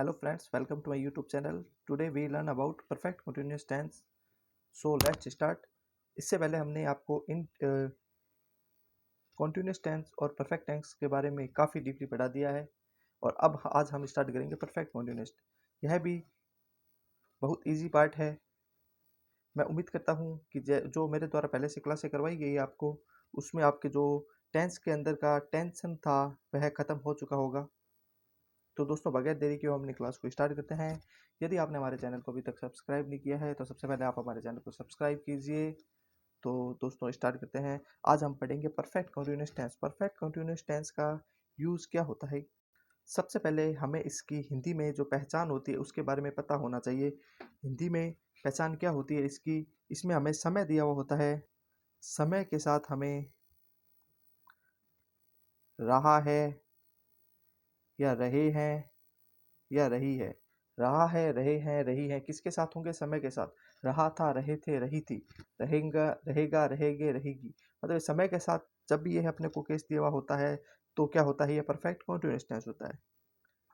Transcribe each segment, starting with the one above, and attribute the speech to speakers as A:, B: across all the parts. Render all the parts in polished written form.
A: Hello friends, welcome to my YouTube channel. Today we learn about perfect continuous tense. So let's start. इससे पहले हमने आपको इन continuous tense और perfect tense के बारे में काफ़ी डीपली पढ़ा दिया है और अब आज हम स्टार्ट करेंगे perfect continuous। यह भी बहुत इजी पार्ट है। मैं उम्मीद करता हूँ कि जो मेरे द्वारा पहले से क्लासें करवाई गई है आपको, उसमें आपके जो टेंस के अंदर का टेंशन था वह ख़त्म हो चुका होगा। तो दोस्तों बगैर देरी के हम अपनी क्लास को स्टार्ट करते हैं। यदि आपने हमारे चैनल को अभी तक सब्सक्राइब नहीं किया है तो सबसे पहले आप हमारे चैनल को सब्सक्राइब कीजिए। तो दोस्तों स्टार्ट करते हैं। आज हम पढ़ेंगे perfect continuous tense. Perfect continuous tense का यूज़ क्या होता है। सबसे पहले हमें इसकी हिंदी में जो पहचान होती है उसके बारे में पता होना चाहिए। हिंदी में पहचान क्या होती है इसकी, इसमें हमें समय दिया हुआ होता है। समय के साथ हमें रहा है या रहे हैं या रही है। रहा है, रहे हैं, रही है किसके साथ होंगे? समय के साथ। रहा था, रहे थे, रही थी। रहेगा, रहेगा, रहेगे, रहेगी। मतलब समय के साथ जब भी ये अपने को केस दिया हुआ होता है तो क्या होता है, ये परफेक्ट कंटीन्यूअस टेंस होता है।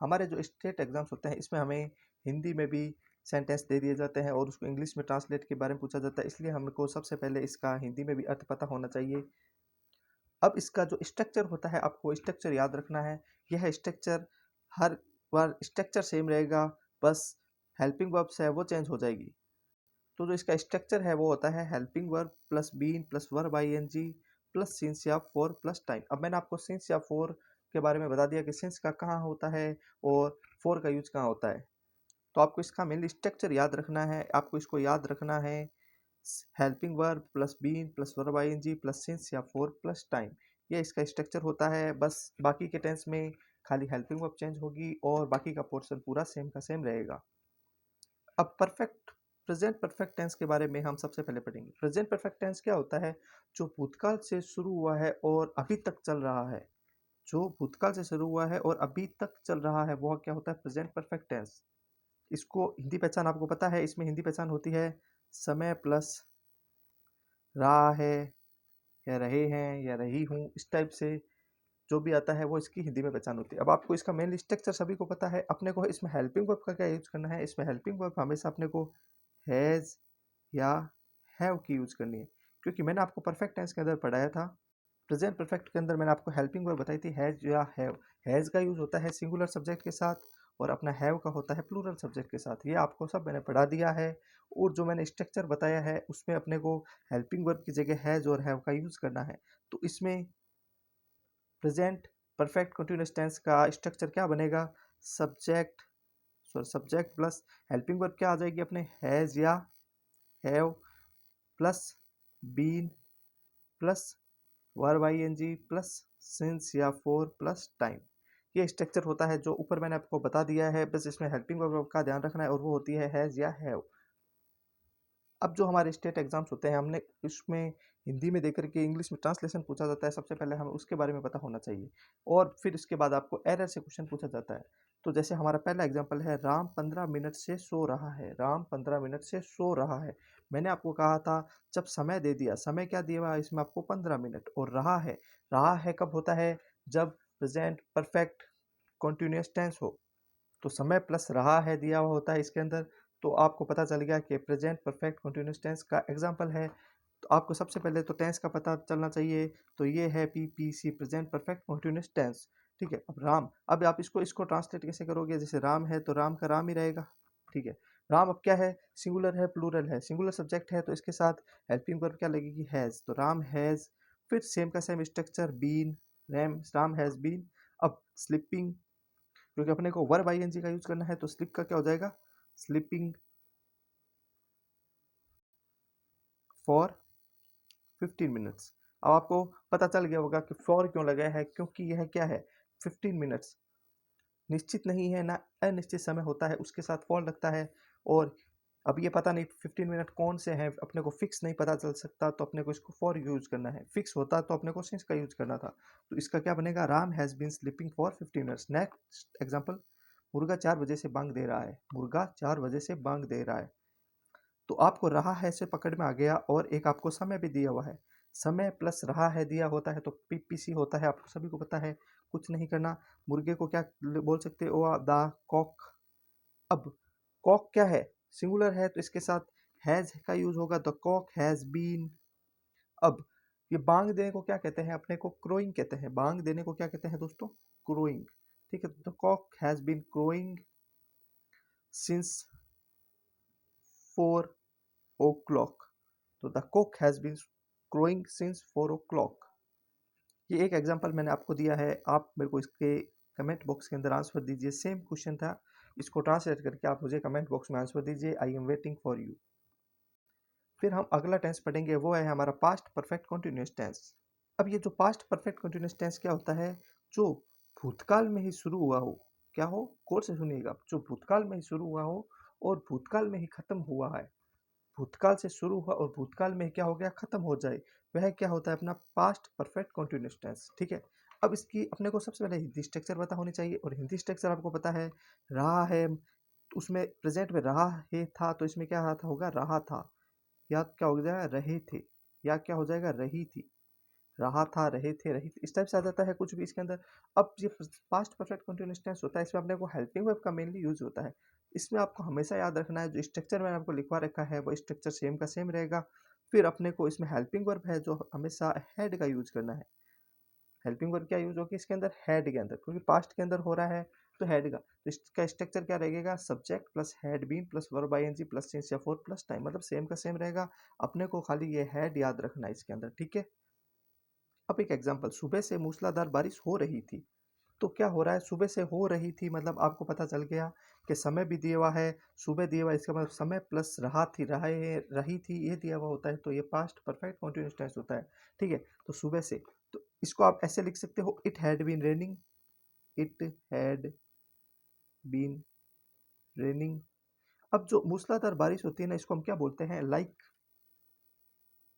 A: हमारे जो स्टेट एग्जाम्स होते हैं इसमें हमें हिंदी में भी सेंटेंस दे दिए जाते हैं और उसको इंग्लिश में ट्रांसलेट के बारे में पूछा जाता है, इसलिए हमको सबसे पहले इसका हिंदी में भी अर्थ पता होना चाहिए। अब इसका जो स्ट्रक्चर होता है आपको स्ट्रक्चर याद रखना है। यह स्ट्रक्चर हर बार स्ट्रक्चर सेम रहेगा, बस हेल्पिंग वर्ब्स है वो चेंज हो जाएगी। तो जो इसका स्ट्रक्चर है वो होता है helping verb plus been plus verb ING plus since या फॉर प्लस टाइम। अब मैंने आपको सिंस या फॉर के बारे में बता दिया कि सिंस का कहाँ होता है और फॉर का यूज कहाँ होता है। तो आपको इसका मेनली स्ट्रक्चर याद रखना है। आपको इसको याद रखना है helping verb plus been plus verb ING plus since या फॉर प्लस टाइम। ये इसका स्ट्रक्चर होता है। बस बाकी के टेंस में खाली हेल्पिंग वर्ब चेंज होगी और बाकी का पोर्शन पूरा सेम का सेम रहेगा। अब परफेक्ट प्रेजेंट परफेक्ट टेंस के बारे में हम सबसे पहले पढ़ेंगे। प्रेजेंट परफेक्ट टेंस क्या होता है? जो भूतकाल से शुरू हुआ है और अभी तक चल रहा है। जो भूतकाल से शुरू हुआ है और अभी तक चल रहा है वह क्या होता है? Present perfect tense. इसको हिंदी पहचान आपको पता है। इसमें हिंदी पहचान होती है समय प्लस रहा है या रहे हैं या रही हूँ, इस टाइप से जो भी आता है वो इसकी हिंदी में पहचान होती है। अब आपको इसका मेन स्ट्रक्चर सभी को पता है। अपने को इसमें हेल्पिंग वर्ब का क्या यूज करना है? इसमें हेल्पिंग वर्ब हमेशा अपने को हैज़ या हैव की यूज करनी है, क्योंकि मैंने आपको परफेक्ट टेंस के अंदर पढ़ाया था। प्रेजेंट परफेक्ट के अंदर मैंने आपको हेल्पिंग वर्ब बताई थी हैज़ या हैव। हैज़ का यूज होता है सिंगुलर सब्जेक्ट के साथ और अपना हैव का होता है प्लूरल सब्जेक्ट के साथ। ये आपको सब मैंने पढ़ा दिया है और जो मैंने स्ट्रक्चर बताया है उसमें अपने को हेल्पिंग वर्ब की जगह हैज़ और हैव का यूज करना है। तो इसमें प्रेजेंट परफेक्ट कंटिन्यूअस टेंस का स्ट्रक्चर क्या बनेगा? Subject subject plus helping verb क्या आ जाएगी अपने? हैज़ या have plus been plus verb ING plus since या फॉर प्लस टाइम। ये स्ट्रक्चर होता है जो ऊपर मैंने आपको बता दिया है। बस इसमें हेल्पिंग वर्ब का ध्यान रखना है और वो होती है हैज़ या हैव। अब जो हमारे स्टेट एग्जाम्स होते हैं हमने इसमें हिंदी में देकर के इंग्लिश में ट्रांसलेशन पूछा जाता है। सबसे पहले हमें उसके बारे में पता होना चाहिए और फिर उसके बाद आपको एरर से क्वेश्चन पूछा जाता है। तो जैसे हमारा पहला एग्जाम्पल है, राम 15 मिनट से सो रहा है। राम 15 मिनट से सो रहा है। मैंने आपको कहा था जब समय दे दिया, समय क्या दिया हुआ है इसमें आपको? 15 मिनट। और रहा है, रहा है कब होता है? जब प्रेजेंट परफेक्ट कॉन्टिन्यूस टेंस हो। तो समय प्लस रहा है दिया हुआ होता है इसके अंदर। तो आपको पता चल गया कि प्रेजेंट परफेक्ट कंटिन्यूअस टेंस का एग्जांपल है। तो आपको सबसे पहले तो टेंस का पता चलना चाहिए। तो ये है PPC, present perfect continuous tense. ठीक है। अब राम, अब आप इसको इसको ट्रांसलेट कैसे करोगे? जैसे राम है तो राम का राम ही रहेगा। ठीक है। राम अब क्या है? सिंगुलर है प्लूरल है? सिंगुलर सब्जेक्ट है तो इसके साथ हेल्पिंग वर्ब क्या लगेगी? हैज़। तो राम हैज़, फिर सेम का same structure been, Ram has been. अब स्लीपिंग, क्योंकि अपने को वर्ब आईएनजी का यूज करना है तो स्लिप का क्या हो जाएगा? Sleeping for 15 minutes. अब आपको पता चल गया होगा कि फॉर क्यों लगा है, क्योंकि यह क्या है? 15 मिनट्स निश्चित नहीं है ना, अनिश्चित समय होता है, उसके साथ फॉर लगता है। और अब ये पता नहीं 15 मिनट कौन से हैं, अपने को फिक्स नहीं पता चल सकता, तो अपने को इसको फॉर यूज करना है। फिक्स होता तो अपने को सिंस का यूज करना था। तो इसका क्या बनेगा? Ram has been sleeping for 15 minutes. Next example, मुर्गा 4 बजे से बांग दे रहा है। मुर्गा 4 बजे से बांग दे रहा है। तो आपको रहा है से पकड़ में आ गया और एक आपको समय भी दिया हुआ है। समय प्लस रहा है दिया होता है तो पीपीसी होता है, आपको सभी को पता है, कुछ नहीं करना। मुर्गे को क्या बोल सकते हो? The Kock. अब कॉक क्या है, सिंगुलर है तो इसके साथ हैज का यूज होगा, द कॉक हैज बीन। अब ये बांग देने को क्या कहते हैं, अपने को क्रोइंग कहते हैं। बांग देने को क्या कहते हैं दोस्तों, क्रोइंग। ठीक है, the cock has been crowing since 4 o'clock। तो the cock has been crowing since 4 o'clock। ये एक एग्जांपल मैंने आपको दिया है, आप मेरे को इसके कमेंट बॉक्स के अंदर आंसर दीजिए। सेम क्वेश्चन था, इसको ट्रांसलेट करके आप मुझे कमेंट बॉक्स में आंसर दीजिए। I am waiting for you. फिर हम अगला टेंस पढ़ेंगे, वो है हमारा पास्ट परफेक्ट कंटिन्यूअस टेंस। अब ये जो पास्ट परफेक्ट कंटिन्यूअस टेंस क्या होता है, जो भूतकाल में ही शुरू हुआ हो। क्या हो, गौर से सुनिएगा, जो भूतकाल में ही शुरू हुआ हो और भूतकाल में ही खत्म हुआ है। भूतकाल से शुरू हुआ और भूतकाल में क्या हो गया, खत्म हो जाए, वह क्या होता है, अपना पास्ट परफेक्ट कंटिन्यूअस टेंस। ठीक है, अब इसकी अपने को सबसे पहले हिंदी स्ट्रक्चर पता होनी चाहिए, और हिंदी स्ट्रक्चर आपको पता है, रहा है, तो उसमें प्रेजेंट में रहा है था, तो इसमें क्या रहा था, होगा रहा था, या क्या हो जाएगा रहे थे, या क्या हो जाएगा रही थी, रहा था, रहे थे, रही थी, इस टाइप से आ जाता है कुछ भी इसके अंदर। अब ये पास्ट परफेक्ट कंटिन्यूअस टेंस होता है, इसमें अपने को हेल्पिंग वर्ब का मेनली यूज होता है। इसमें आपको हमेशा याद रखना है, जो स्ट्रक्चर मैंने आपको लिखवा रखा है वो स्ट्रक्चर सेम का सेम रहेगा। फिर अपने को इसमें हेल्पिंग वर्ब है जो हमेशा हैड का यूज करना है। हेल्पिंग वर्ब क्या यूज होगी इसके अंदर, हैड के अंदर, क्योंकि पास्ट के अंदर हो रहा है तो हैड का। तो इसका स्ट्रक्चर क्या रहेगा, subject plus had been plus verb ING plus since या फोर प्लस टाइम, मतलब सेम का सेम रहेगा। अपने को खाली ये हैड याद रखना है इसके अंदर। ठीक है, अब एक एग्जांपल, सुबह से मूसलाधार बारिश हो रही थी। तो क्या हो रहा है, सुबह से हो रही थी, मतलब आपको पता चल गया कि समय भी दिया हुआ है, सुबह दिया हुआ है, इसका मतलब समय प्लस रहा थी, रहे रही थी, ये दिया हुआ होता है, तो ये पास्ट परफेक्ट कंटिन्यूअस टेंस होता है। ठीक है, तो सुबह से, तो इसको आप ऐसे लिख सकते हो, it had been raining, it had been raining. अब जो मूसलाधार बारिश होती है ना, इसको हम क्या बोलते हैं, लाइक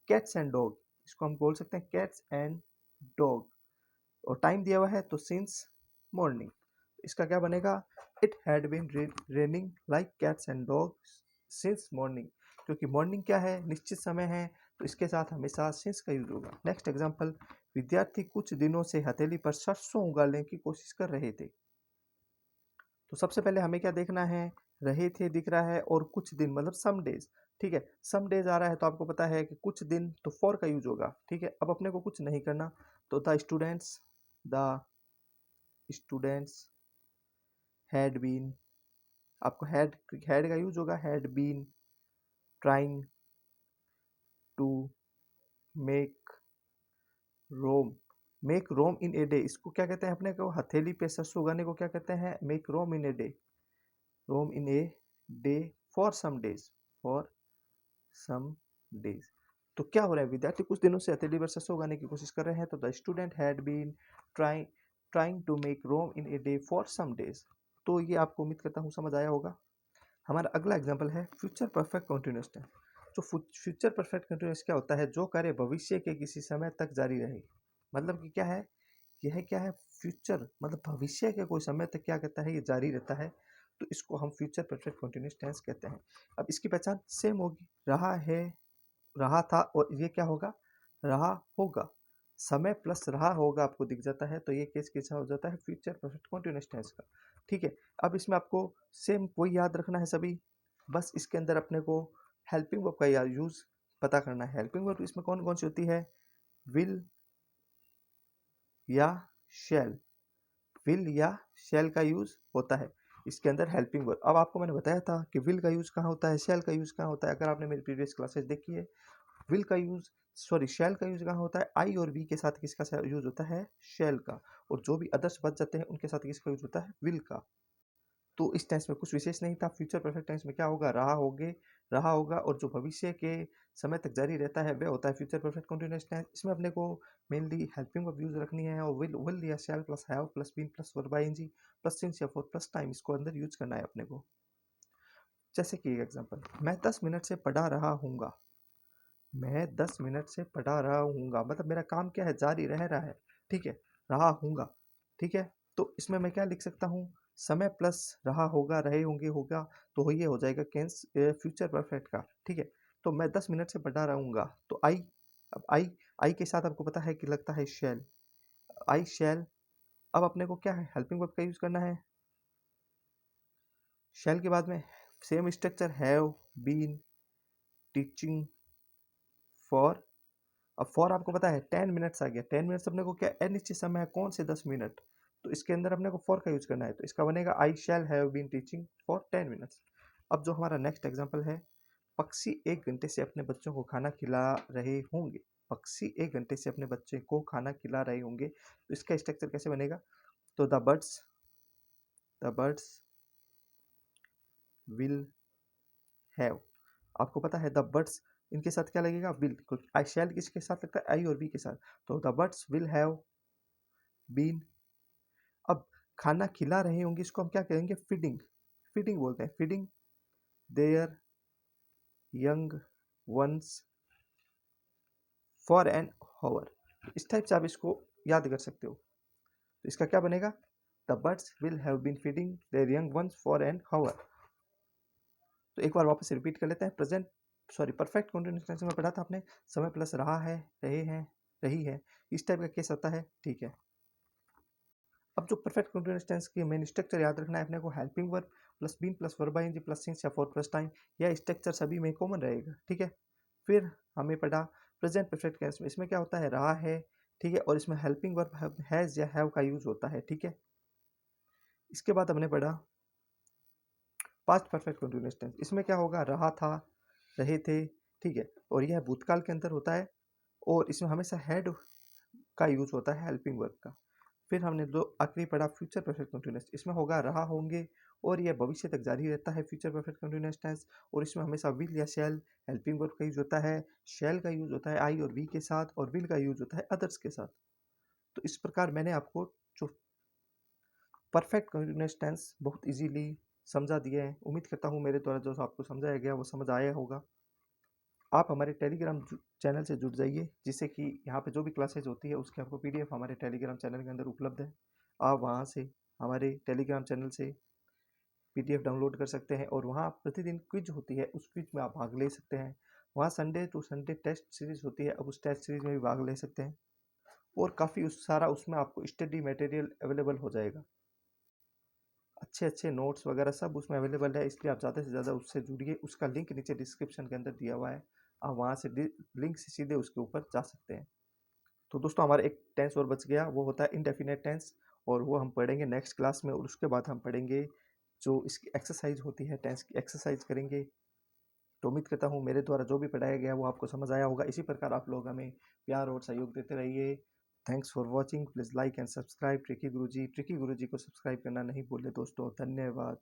A: कैट्स एंड डॉग, इसको हम बोल सकते हैं कैट्स एंड डॉग। और टाइम दिया हुआ है तो सिंस मॉर्निंग, इसका क्या बनेगा, it had been raining like cats and dogs since morning, क्योंकि मॉर्निंग क्या है, निश्चित समय है, तो इसके साथ हमेशा सिंस का यूज होगा। नेक्स्ट एग्जांपल, विद्यार्थी कुछ दिनों से हथेली पर सरसों उगाने की कोशिश कर रहे थे। तो सबसे पहले हमें क्या देखना है, रहे थे दिख रहा है, और कुछ दिन मतलब सम डेज। ठीक है, सम डेज आ रहा है तो आपको पता है कि कुछ दिन, तो फॉर का यूज होगा। ठीक है, अब अपने को कुछ नहीं करना, तो द स्टूडेंट्स हैड बीन, आपको हैड का यूज होगा, had been trying to make Rome, make Rome in a day, इसको क्या कहते हैं, अपने को हथेली पे सरसों उगाने को क्या कहते हैं, make Rome in a day, Rome in a day for some days, for some days. तो क्या हो रहा है, विद्यार्थी कुछ दिनों से हथेली पर सरसों उगाने की कोशिश कर रहे हैं, तो the student had been trying trying to make Rome in a day for some days. तो ये आपको उम्मीद करता हूँ समझ आया होगा। हमारा अगला एग्जाम्पल है फ्यूचर परफेक्ट कंटिन्यूअस टेंस। तो फ्यूचर परफेक्ट कंटिन्यूअस क्या होता है, जो कार्य भविष्य के किसी समय तक जारी रहे। मतलब कि क्या है, यह क्या है, फ्यूचर मतलब भविष्य के कोई समय तक क्या कहता है, ये जारी रहता है, तो इसको हम फ्यूचर परफेक्ट कंटिन्यूअस टेंस कहते हैं। अब इसकी पहचान सेम होगी, रहा है, रहा था, और ये क्या होगा, रहा होगा, समय प्लस रहा होगा आपको दिख जाता है, तो ये केस कैसा हो जाता है, फ्यूचर परफेक्ट कंटिन्यूअस टेंस का। ठीक है, अब इसमें आपको सेम वही याद रखना है सभी, बस इसके अंदर अपने को हेल्पिंग वर्ब का यूज पता करना है। हेल्पिंग वर्ब इसमें कौन कौन सी होती है, विल या शैल, विल या शैल का यूज होता है इसके अंदर हेल्पिंग वर्ब। अब आपको मैंने बताया था कि विल का यूज कहाँ होता है, शैल का यूज कहाँ होता है, अगर आपने मेरी प्रीवियस क्लासेस देखी है। विल का यूज, सॉरी शैल का यूज कहाँ होता है, आई और वी के साथ किसका यूज होता है, शैल का, और जो भी अदर्स बच जाते हैं उनके साथ किसका यूज होता है, विल का। तो इस टेंस में कुछ विशेष नहीं था। फ्यूचर परफेक्ट टेंस में क्या होगा, रहा होगा, और जो भविष्य के समय तक जारी रहता है वह होता है फ्यूचर परफेक्ट कंटिन्यूअस टेंस। इसमें अपने को मेनली हेल्पिंग वर्ब यूज रखनी है, और विल या shall plus have plus been plus verb ING plus since या फॉर प्लस टाइम, इसको अंदर यूज करना है अपने को। जैसे कि एग्जांपल, मैं 10 मिनट से पढ़ा रहा हूँगा, मैं 10 मिनट से पढ़ा रहा हूँगा, मतलब मेरा काम क्या है, जारी रह रहा है। ठीक है, रहा हूँगा। ठीक है, तो इसमें मैं क्या लिख सकता हूँ, समय प्लस रहा होगा, रहे होंगे होगा, तो ये हो जाएगा कैंस फ्यूचर परफेक्ट का। ठीक है, तो मैं 10 मिनट से पढ़ा रहूँगा, तो आई, अब आई के साथ आपको पता है कि लगता है शैल, आई शैल। अब अपने को क्या है, हेल्पिंग वर्ब का यूज करना है, शैल के बाद में same structure, have been teaching for. अब फॉर आपको पता है 10 मिनट्स आ गया, 10 मिनट्स अपने को क्या अनिश्चित समय है, कौन से 10 मिनट, तो इसके अंदर अपने को फॉर का यूज करना है, तो इसका बनेगा I shall have been teaching for 10 minutes. अब जो हमारा नेक्स्ट एग्जाम्पल है, पक्षी 1 घंटे से अपने बच्चों को खाना खिला रहे होंगे। पक्षी 1 घंटे से अपने बच्चे को खाना खिला रहे होंगे, तो इसका स्ट्रक्चर कैसे बनेगा, तो द बर्ड्स विल हैव। आपको पता है द बर्ड्स, इनके साथ क्या लगेगा, विल, आई शैल किसके साथ लगता है, आई और बी के साथ, तो the birds will have been. अब खाना खिला रहे होंगे, इसको हम क्या कहेंगे, फीडिंग, फीडिंग बोलते हैं, feeding their young ones for an hour. इस टाइप से आप इसको याद कर सकते हो, तो इसका क्या बनेगा, the birds will have been feeding their young ones for an hour. तो एक बार वापस से रिपीट कर लेते हैं, present sorry perfect continuous tense में पढ़ा था आपने, समय प्लस रहा है, रहे हैं, रही है, इस टाइप का केस आता है, ठीक है। अब जो परफेक्ट कंटिन्यूअस टेंस की मेन स्ट्रक्चर याद रखना है अपने को, helping verb plus been plus verb ING plus since या फॉर प्लस टाइम, यह स्ट्रक्चर सभी में कॉमन रहेगा, ठीक है। फिर हमें पढ़ा प्रेजेंट परफेक्ट टेंस में, इसमें क्या होता है, रहा है, ठीक है, और इसमें हेल्पिंग वर्ब हैज या हैव का यूज होता है, ठीक है। इसके बाद हमने पढ़ा पास्ट परफेक्ट कंटिन्यूअस टेंस, इसमें क्या होगा, रहा था, रहे थे, ठीक है, और यह भूतकाल के अंदर होता है, और इसमें हमेशा हैड का यूज होता है हेल्पिंग वर्ब का। फिर हमने जो आखिरी पढ़ा फ्यूचर परफेक्ट कंटिन्यूअस, इसमें होगा रहा होंगे, और यह भविष्य तक जारी रहता है फ्यूचर परफेक्ट कंटिन्यूअस टेंस, और इसमें हमेशा विल या शैल हेल्पिंग वर्ब का यूज होता है, शैल का यूज होता है आई और वी के साथ, और विल का यूज होता है अदर्स के साथ। तो इस प्रकार मैंने आपको जो परफेक्ट कंटिन्यूअस टेंस बहुत इजीली समझा दिया है, उम्मीद करता हूँ मेरे द्वारा जो आपको समझाया गया वो समझ आया होगा। आप हमारे टेलीग्राम चैनल से जुड़ जाइए, जिससे कि यहाँ पे जो भी क्लासेज होती है उसके आपको पीडीएफ हमारे टेलीग्राम चैनल के अंदर उपलब्ध है। आप वहाँ से हमारे टेलीग्राम चैनल से पीडीएफ डाउनलोड कर सकते हैं, और वहाँ प्रतिदिन क्विज होती है, उस क्विज में आप भाग ले सकते हैं। वहाँ Sunday to Sunday test series होती है, अब उस टेस्ट सीरीज में भी भाग ले सकते हैं, और काफ़ी उस सारा उसमें आपको स्टडी मटेरियल अवेलेबल हो जाएगा, अच्छे अच्छे नोट्स वगैरह सब उसमें अवेलेबल है, इसलिए आप ज़्यादा से ज़्यादा उससे जुड़िए। उसका लिंक नीचे डिस्क्रिप्शन के अंदर दिया हुआ है, आप वहाँ से लिंक से सीधे उसके ऊपर जा सकते हैं। तो दोस्तों हमारा एक टेंस और बच गया, वो होता है इंडेफिनेट टेंस, और वो हम पढ़ेंगे नेक्स्ट क्लास में, और उसके बाद हम पढ़ेंगे जो इसकी एक्सरसाइज होती है, टेंस की एक्सरसाइज करेंगे। तो उम्मीद करता हूँ मेरे द्वारा जो भी पढ़ाया गया वो आपको समझ आया होगा। इसी प्रकार आप लोग हमें प्यार और सहयोग देते रहिए। Thanks for watching, please like and subscribe tricky Guruji. Tricky Guruji को सब्सक्राइब करना नहीं भूलें दोस्तों। धन्यवाद।